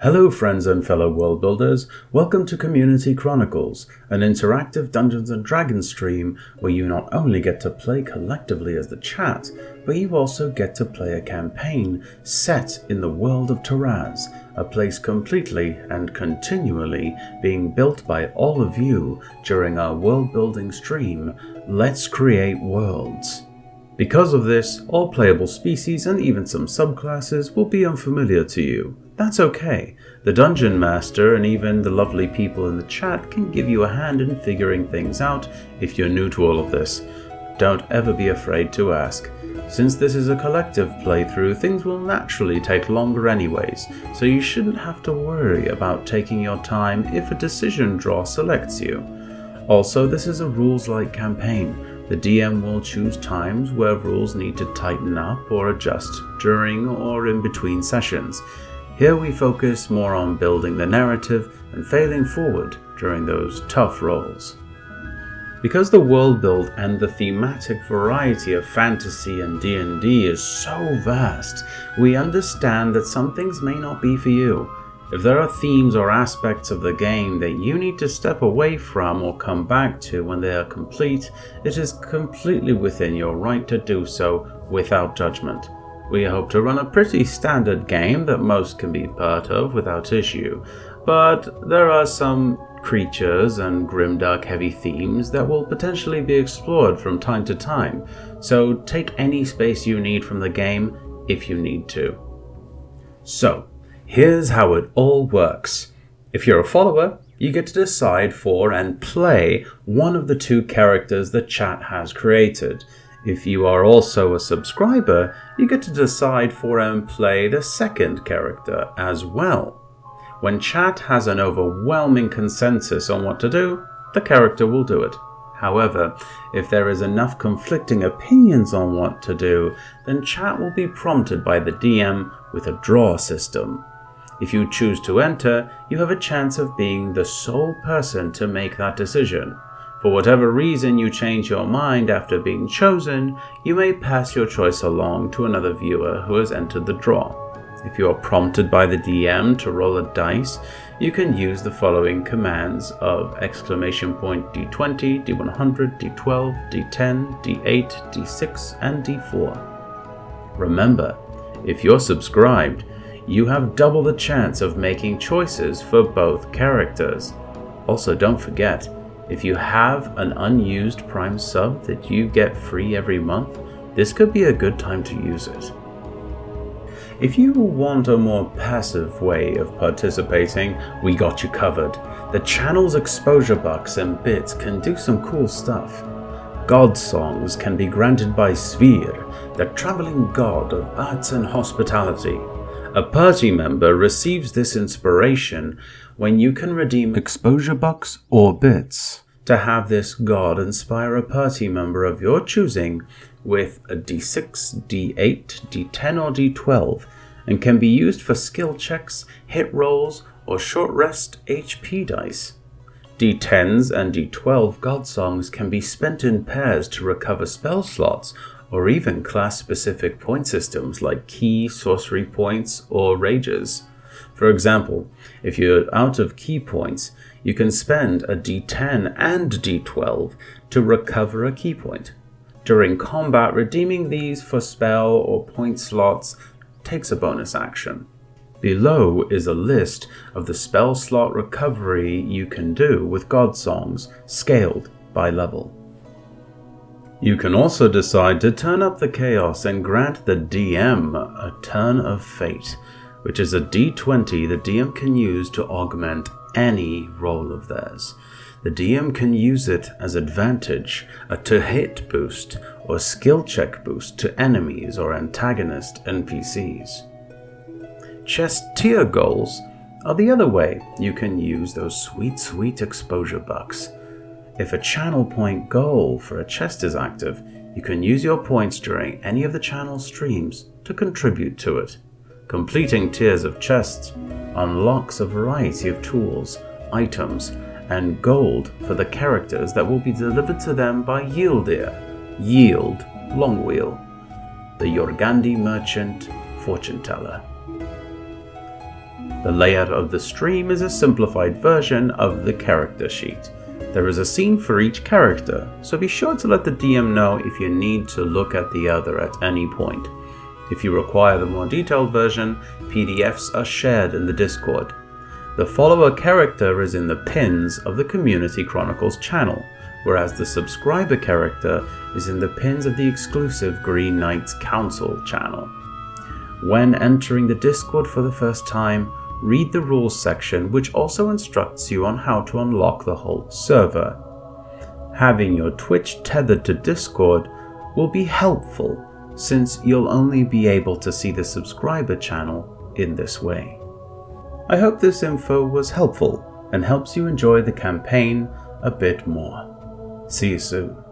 Hello friends and fellow world builders, welcome to Community Chronicles, an interactive Dungeons & Dragons stream where you not only get to play collectively as the chat, but you also get to play a campaign set in the world of Taraz, a place completely and continually being built by all of you during our world building stream, Let's Create Worlds. Because of this, all playable species and even some subclasses will be unfamiliar to you. That's okay. The Dungeon Master and even the lovely people in the chat can give you a hand in figuring things out if you're new to all of this. Don't ever be afraid to ask. Since this is a collective playthrough, things will naturally take longer anyways, so you shouldn't have to worry about taking your time if a decision draw selects you. Also, this is a rules-light campaign. The DM will choose times where rules need to tighten up or adjust during or in between sessions. Here we focus more on building the narrative and failing forward during those tough rolls. Because the world build and the thematic variety of fantasy and D&D is so vast, we understand that some things may not be for you. If there are themes or aspects of the game that you need to step away from or come back to when they are complete, it is completely within your right to do so without judgment. We hope to run a pretty standard game that most can be part of without issue, but there are some creatures and grimdark heavy themes that will potentially be explored from time to time, so take any space you need from the game if you need to. So, here's how it all works. If you're a follower, you get to decide for and play one of the two characters the chat has created. If you are also a subscriber, you get to decide for and play the second character as well. When chat has an overwhelming consensus on what to do, the character will do it. However, if there is enough conflicting opinions on what to do, then chat will be prompted by the DM with a draw system. If you choose to enter, you have a chance of being the sole person to make that decision. For whatever reason you change your mind after being chosen, you may pass your choice along to another viewer who has entered the draw. If you are prompted by the DM to roll a dice, you can use the following commands of D20, D100, D12, D10, D8, D6, and D4. Remember, if you're subscribed, you have double the chance of making choices for both characters. Also, don't forget, if you have an unused Prime sub that you get free every month, this could be a good time to use it. If you want a more passive way of participating, we got you covered. The channel's exposure bucks and bits can do some cool stuff. Godsongs can be granted by Cier, the traveling god of arts and hospitality. A party member receives this inspiration when you can redeem exposure bucks or bits to have this god inspire a party member of your choosing with a D6, D8, D10 or D12, and can be used for skill checks, hit rolls, or short rest HP dice. D10s and D12 Godsongs can be spent in pairs to recover spell slots or even class-specific point systems like key, sorcery points, or rages. For example, if you're out of key points, you can spend a D10 and D12 to recover a key point. During combat, redeeming these for spell or point slots takes a bonus action. Below is a list of the spell slot recovery you can do with Godsongs, scaled by level. You can also decide to turn up the chaos and grant the DM a Turn of Fate, which is a D20 the DM can use to augment any roll of theirs. The DM can use it as advantage, a to-hit boost, or skill check boost to enemies or antagonist NPCs. Chest tier goals are the other way you can use those sweet exposure bucks. If a channel point goal for a chest is active, you can use your points during any of the channel streams to contribute to it. Completing tiers of chests unlocks a variety of tools, items, and gold for the characters that will be delivered to them by Yield Longwheel, the Yorgandi merchant fortune teller. The layout of the stream is a simplified version of the character sheet. There is a scene for each character, so be sure to let the DM know if you need to look at the other at any point. If you require the more detailed version, PDFs are shared in the Discord. The follower character is in the pins of the Community Chronicles channel, whereas the subscriber character is in the pins of the exclusive Green Knights Council channel. When entering the Discord for the first time, read the rules section, which also instructs you on how to unlock the whole server. Having your Twitch tethered to Discord will be helpful, since you'll only be able to see the subscriber channel in this way. I hope this info was helpful and helps you enjoy the campaign a bit more. See you soon.